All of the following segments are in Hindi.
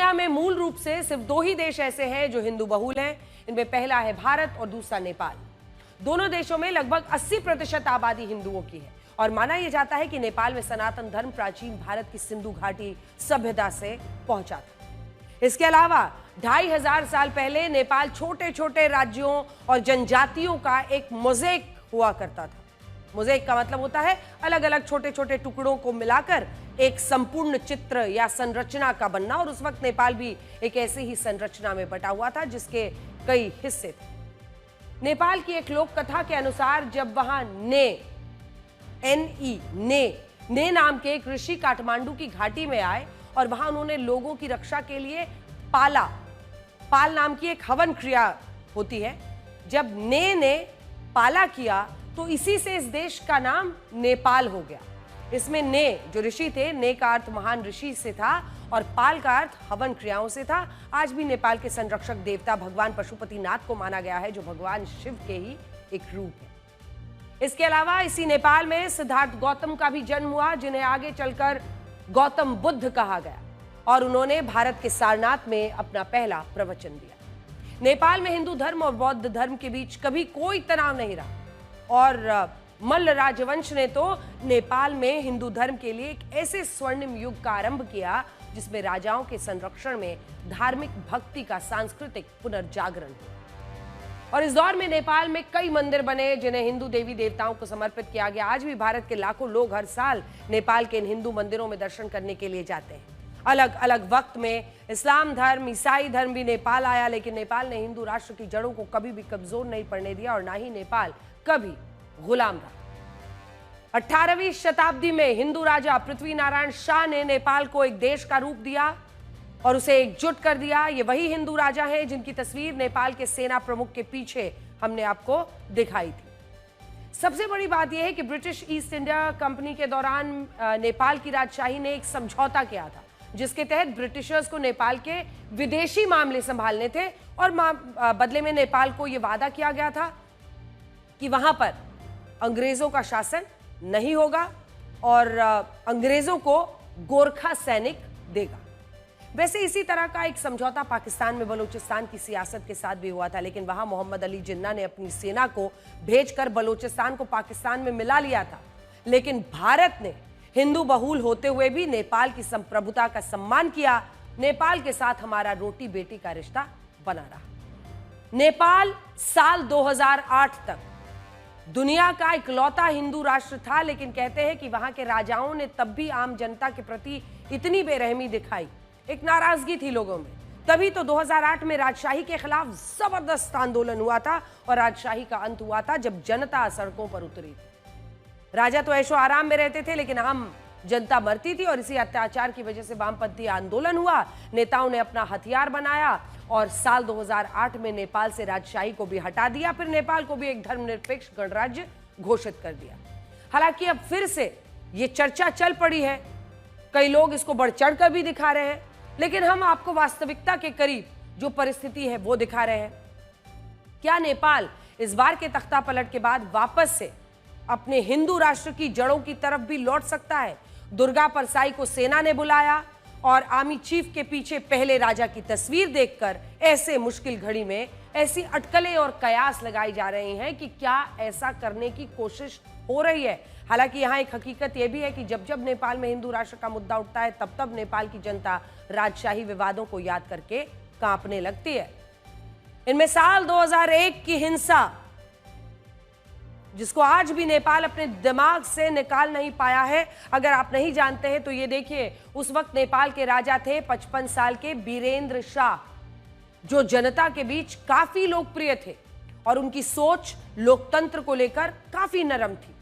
दुनिया में मूल रूप से सिर्फ दो ही देश ऐसे हैं जो हिंदू बहुल हैं। इनमें पहला है भारत और दूसरा नेपाल। दोनों देशों में लगभग 80% आबादी हिंदुओं की है और माना यह जाता है कि नेपाल में सनातन धर्म प्राचीन भारत की सिंधु घाटी सभ्यता से पहुंचा था। इसके अलावा 2500 साल पहले नेपाल छोटे छोटे राज्यों और जनजातियों का एक मोज़ेक हुआ करता था। मोज़ेक का मतलब होता है अलग अलग छोटे छोटे टुकड़ों को मिलाकर एक संपूर्ण चित्र या संरचना का बनना, और उस वक्त नेपाल भी एक ऐसे ही संरचना में बटा हुआ था जिसके कई हिस्से थे। नेपाल की एक लोक कथा के अनुसार जब वहां ने नाम के एक ऋषि काठमांडू की घाटी में आए और वहां उन्होंने लोगों की रक्षा के लिए पाल नाम की एक हवन क्रिया होती है। जब ने पाला किया तो इसी से इस देश का नाम नेपाल हो गया। इसमें ने जो ऋषि थे, ने का अर्थ महान ऋषि से था और पाल का अर्थ हवन क्रियाओं से था। आज भी नेपाल के संरक्षक देवता भगवान पशुपतिनाथ को माना गया है, जो भगवान शिव के ही एक रूप है। इसके अलावा इसी नेपाल में सिद्धार्थ गौतम का भी जन्म हुआ, जिन्हें आगे चलकर गौतम बुद्ध कहा गया, और उन्होंने भारत के सारनाथ में अपना पहला प्रवचन दिया। नेपाल में हिंदू धर्म और बौद्ध धर्म के बीच कभी कोई तनाव नहीं रहा और मल्ल राजवंश ने तो नेपाल में हिंदू धर्म के लिए एक ऐसे स्वर्णिम युग का आरंभ किया जिसमें राजाओं के संरक्षण में धार्मिक भक्ति का सांस्कृतिक पुनर्जागरण हुआ। और इस दौर में नेपाल में कई मंदिर बने जिन्हें हिंदू देवी देवताओं को समर्पित किया गया। आज भी भारत के लाखों लोग हर साल नेपाल के इन हिंदू मंदिरों में दर्शन करने के लिए जाते हैं। अलग अलग वक्त में इस्लाम धर्म, ईसाई धर्म भी नेपाल आया, लेकिन नेपाल ने हिंदू राष्ट्र की जड़ों को कभी भी कमजोर नहीं पड़ने दिया और ना ही नेपाल कभी गुलाम रहा। 18वीं शताब्दी में हिंदू राजा पृथ्वी नारायण शाह ने नेपाल को एक देश का रूप दिया और उसे एकजुट कर दिया। ये वही हिंदू राजा हैं जिनकी तस्वीर नेपाल के सेना प्रमुख के पीछे हमने आपको दिखाई थी। सबसे बड़ी बात यह है कि ब्रिटिश ईस्ट इंडिया कंपनी के दौरान नेपाल की राजशाही ने एक समझौता किया था जिसके तहत ब्रिटिशर्स को नेपाल के विदेशी मामले संभालने थे और बदले में नेपाल को यह वादा किया गया था कि वहां पर अंग्रेजों का शासन नहीं होगा और अंग्रेजों को गोरखा सैनिक देगा। वैसे इसी तरह का एक समझौता पाकिस्तान में बलूचिस्तान की सियासत के साथ भी हुआ था, लेकिन वहां मोहम्मद अली जिन्ना ने अपनी सेना को भेजकर बलूचिस्तान को पाकिस्तान में मिला लिया था। लेकिन भारत ने हिंदू बहुल होते हुए भी नेपाल की संप्रभुता का सम्मान किया। नेपाल के साथ हमारा रोटी बेटी का रिश्ता बना रहा। नेपाल साल 2008 तक दुनिया का इकलौता हिंदू राष्ट्र था, लेकिन कहते हैं कि वहां के राजाओं ने तब भी आम जनता के प्रति इतनी बेरहमी दिखाई, एक नाराजगी थी लोगों में। तभी तो 2008 में राजशाही के खिलाफ जबरदस्त आंदोलन हुआ था और राजशाही का अंत हुआ था जब जनता सड़कों पर उतरी थी। राजा तो ऐशो आराम में रहते थे, लेकिन आम जनता मरती थी और इसी अत्याचार की वजह से वामपंथी आंदोलन हुआ। नेताओं ने अपना हथियार बनाया और साल 2008 में नेपाल से राजशाही को भी हटा दिया, फिर नेपाल को भी एक धर्मनिरपेक्ष गणराज्य घोषित कर दिया। हालांकि अब फिर से ये चर्चा चल पड़ी है, कई लोग इसको बढ़ चढ़कर भी दिखा रहे हैं, लेकिन हम आपको वास्तविकता के करीब जो परिस्थिति है वो दिखा रहे हैं। क्या नेपाल इस बार के तख्ता पलट के बाद वापस से अपने हिंदू राष्ट्र की जड़ों की तरफ भी लौट सकता है? दुर्गा परसाई को सेना ने बुलाया और आर्मी चीफ के पीछे पहले राजा की तस्वीर देखकर ऐसे मुश्किल घड़ी में ऐसी अटकलें और कयास लगाई जा रही हैं कि क्या ऐसा करने की कोशिश हो रही है। हालांकि यहाँ एक हकीकत यह भी है कि जब जब नेपाल में हिंदू राष्ट्र का मुद्दा उठता है तब तब नेपाल की जनता राजशाही विवादों को याद करके कांपने लगती है। इनमें साल 2001 की हिंसा, जिसको आज भी नेपाल अपने दिमाग से निकाल नहीं पाया है। अगर आप नहीं जानते हैं तो ये देखिए, उस वक्त नेपाल के राजा थे 55 साल के वीरेंद्र शाह, जो जनता के बीच काफी लोकप्रिय थे और उनकी सोच लोकतंत्र को लेकर काफी नरम थी।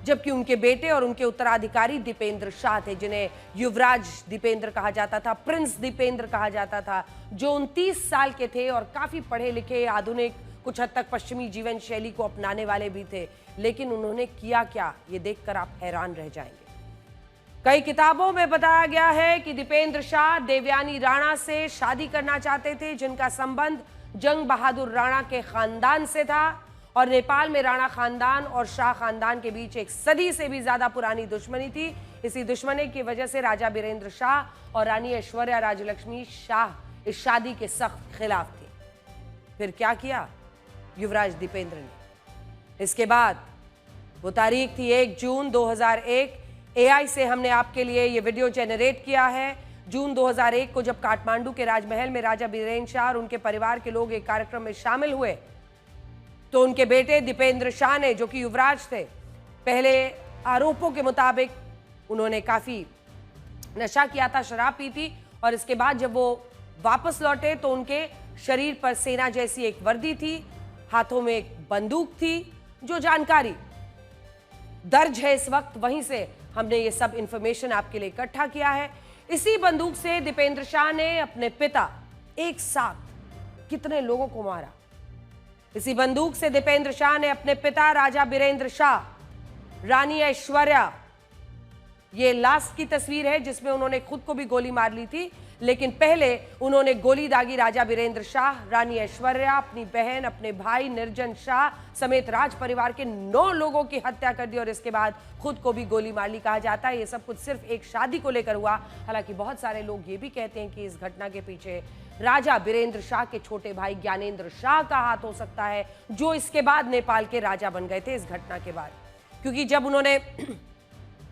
जबकि उनके बेटे और उनके उत्तराधिकारी दीपेंद्र शाह थे, जिन्हें युवराज दीपेंद्र कहा जाता था, प्रिंस दीपेंद्र कहा जाता था, जो 29 साल के थे और काफी पढ़े लिखे, आधुनिक, कुछ हद तक पश्चिमी जीवन शैली को अपनाने वाले भी थे। लेकिन उन्होंने किया क्या, ये देखकर आप हैरान रह जाएंगे। कई किताबों में बताया गया है कि दीपेंद्र शाह देवयानी राणा से शादी करना चाहते थे, जिनका संबंध जंग बहादुर राणा के खानदान से था और नेपाल में राणा खानदान और शाह खानदान के बीच एक सदी से भी ज्यादा पुरानी दुश्मनी थी। इसी दुश्मनी की वजह से राजा बीरेंद्र शाह और रानी ऐश्वर्या राजलक्ष्मी शाह इस शादी के सख्त खिलाफ थे। फिर क्या किया युवराज दीपेंद्र ने? इसके बाद वो तारीख थी 1 जून 2001। एआई से हमने आपके लिए ये वीडियो जेनरेट किया है। जून 2001 को जब काठमांडू के राजमहल में राजा बीरेंद्र शाह और उनके परिवार के लोग एक कार्यक्रम में शामिल हुए तो उनके बेटे दीपेंद्र शाह ने, जो कि युवराज थे, पहले आरोपों के मुताबिक उन्होंने काफी नशा किया था, शराब पी थी, और इसके बाद जब वो वापस लौटे तो उनके शरीर पर सेना जैसी एक वर्दी थी, हाथों में एक बंदूक थी। जो जानकारी दर्ज है इस वक्त, वहीं से हमने ये सब इंफॉर्मेशन आपके लिए इकट्ठा किया है। इसी बंदूक से दीपेंद्र शाह ने अपने पिता एक साथ कितने लोगों को मारा? इसी बंदूक से दीपेंद्र शाह ने अपने पिता राजा बीरेंद्र शाह, रानी ऐश्वर्या, ये लास्ट की तस्वीर है जिसमें उन्होंने खुद को भी गोली मार ली थी, लेकिन पहले उन्होंने गोली दागी राजा बीरेंद्र शाह, रानी ऐश्वर्या, अपनी बहन, अपने भाई निर्जन शाह समेत राज परिवार के 9 लोगों की हत्या कर दी और इसके बाद खुद को भी गोली मार ली। कहा जाता है ये सब कुछ सिर्फ एक शादी को लेकर हुआ। हालांकि बहुत सारे लोग ये भी कहते हैं कि इस घटना के पीछे राजा बीरेंद्र शाह के छोटे भाई ज्ञानेंद्र शाह का हाथ हो सकता है, जो इसके बाद नेपाल के राजा बन गए थे इस घटना के बाद। क्योंकि जब उन्होंने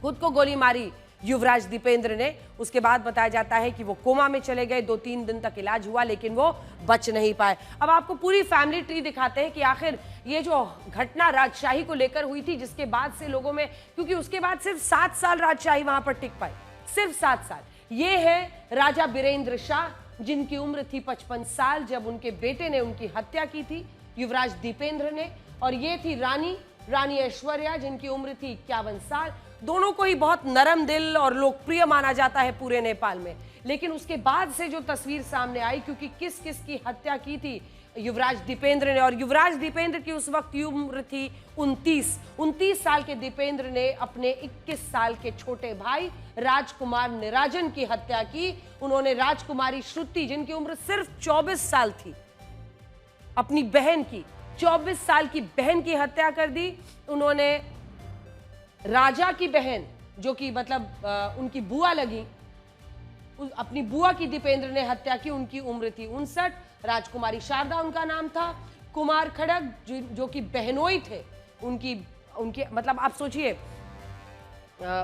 खुद को गोली मारी युवराज दीपेंद्र ने, उसके बाद बताया जाता है कि वो कोमा में चले गए, 2-3 दिन तक इलाज हुआ लेकिन वो बच नहीं पाए। अब आपको पूरी फैमिली ट्री दिखाते हैं कि आखिर ये जो घटना राजशाही को लेकर हुई थी, जिसके बाद से लोगों में, क्योंकि उसके बाद सिर्फ 7 साल राजशाही वहां पर टिक पाई, सिर्फ 7 साल। ये है राजा बीरेंद्र शाह, जिनकी उम्र थी 55 साल जब उनके बेटे ने उनकी हत्या की थी, युवराज दीपेंद्र ने, और ये थी रानी ऐश्वर्या, जिनकी उम्र थी 51 साल। दोनों को ही बहुत नरम दिल और लोकप्रिय माना जाता है पूरे नेपाल में। लेकिन उसके बाद से जो तस्वीर सामने आई, क्योंकि किस किस की हत्या की थी युवराज दीपेंद्र ने, और युवराज दीपेंद्र की उस वक्त उम्र थी 29 साल के दीपेंद्र ने अपने 21 साल के छोटे भाई राजकुमार निराजन की हत्या की। उन्होंने राजकुमारी श्रुति, जिनकी उम्र सिर्फ 24 साल थी, अपनी बहन की 24 साल की बहन की हत्या कर दी। उन्होंने राजा की बहन, जो कि मतलब उनकी बुआ लगी, अपनी बुआ की दीपेंद्र ने हत्या की। उनकी उम्र थी 59। राजकुमारी शारदा उनका नाम था। कुमार खड़ग, जो कि बहनोई थे, उनकी मतलब आप सोचिए,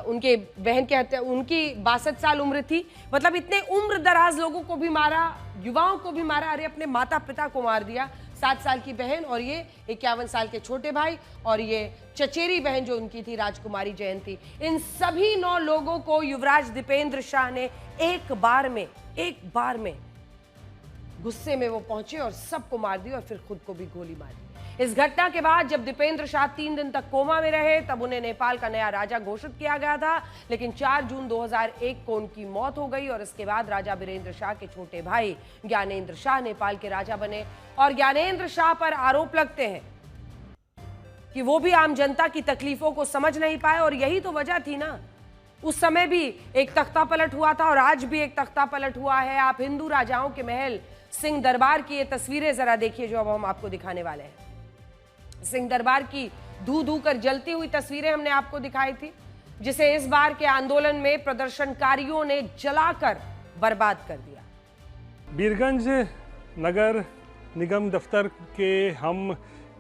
उनके बहन की हत्या, उनकी 62 साल उम्र थी। मतलब इतने उम्र दराज लोगों को भी मारा, युवाओं को भी मारा, अरे अपने माता पिता को मार दिया। 7 साल की बहन और ये 51 साल के छोटे भाई, और ये चचेरी बहन जो उनकी थी राजकुमारी जयंती। इन सभी 9 लोगों को युवराज दीपेंद्र शाह ने एक बार में गुस्से में वो पहुंचे और सबको मार दिया और फिर खुद को भी गोली मार दी। इस घटना के बाद जब दीपेंद्र शाह 3 दिन तक कोमा में रहे, तब उन्हें नेपाल का नया राजा घोषित किया गया था। लेकिन 4 जून 2001 को उनकी मौत हो गई और इसके बाद राजा बीरेंद्र शाह के छोटे भाई ज्ञानेंद्र शाह नेपाल के राजा बने। और ज्ञानेंद्र शाह पर आरोप लगते हैं कि वो भी आम जनता की तकलीफों को समझ नहीं पाए, और यही तो वजह थी ना। उस समय भी एक तख्ता पलट हुआ था और आज भी एक तख्ता पलट हुआ है। आप हिंदू राजाओं के महल सिंह दरबार की ये तस्वीरें जरा देखिए जो अब हम आपको दिखाने वाले हैं। सिंह दरबार की धू कर जलती हुई तस्वीरें हमने आपको दिखाई थी, जिसे इस बार के आंदोलन में प्रदर्शनकारियों ने जलाकर बर्बाद कर दिया। बीरगंज नगर निगम दफ्तर के हम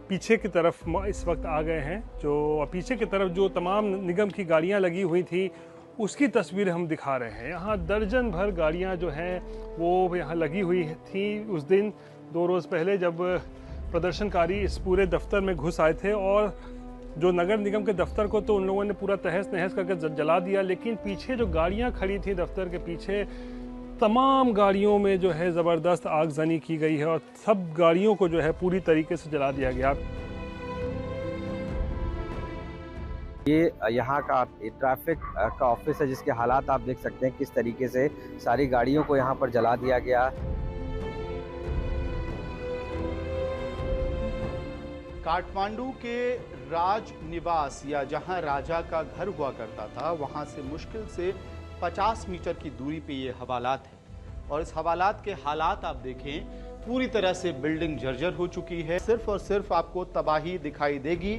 पीछे की तरफ इस वक्त आ गए हैं। जो पीछे की तरफ जो तमाम निगम की गाड़ियां लगी हुई थी, उसकी तस्वीर हम दिखा रहे हैं। यहाँ दर्जन भर गाड़ियाँ जो हैं वो यहाँ लगी हुई थी उस दिन 2 रोज़ पहले, जब प्रदर्शनकारी इस पूरे दफ्तर में घुस आए थे। और जो नगर निगम के दफ्तर को तो उन लोगों ने पूरा तहस नहस करके जला दिया, लेकिन पीछे जो गाड़ियाँ खड़ी थी दफ्तर के पीछे, तमाम गाड़ियों में जो है ज़बरदस्त आगजनी की गई है और सब गाड़ियों को जो है पूरी तरीके से जला दिया गया। ये यहाँ का ट्रैफिक का ऑफिस है, जिसके हालात आप देख सकते हैं किस तरीके से सारी गाड़ियों को यहाँ पर जला दिया गया। काठमांडू के राज निवास या जहाँ राजा का घर हुआ करता था, वहाँ से मुश्किल से 50 मीटर की दूरी पे ये हवालात है। और इस हवालात के हालात आप देखें, पूरी तरह से बिल्डिंग जर्जर हो चुकी है। सिर्फ और सिर्फ आपको तबाही दिखाई देगी।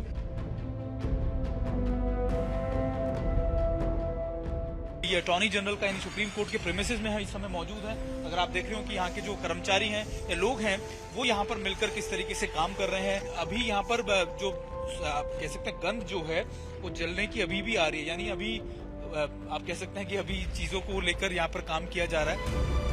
ये अटॉर्नी जनरल का यानी सुप्रीम कोर्ट के प्रेमिसेस में है, इस समय मौजूद है। अगर आप देख रहे हो कि यहाँ के जो कर्मचारी हैं या लोग हैं वो यहाँ पर मिलकर किस तरीके से काम कर रहे हैं। अभी यहाँ पर जो आप कह सकते हैं गंध जो है वो जलने की अभी भी आ रही है, यानी अभी आप कह सकते हैं कि अभी चीजों को लेकर यहाँ पर काम किया जा रहा है।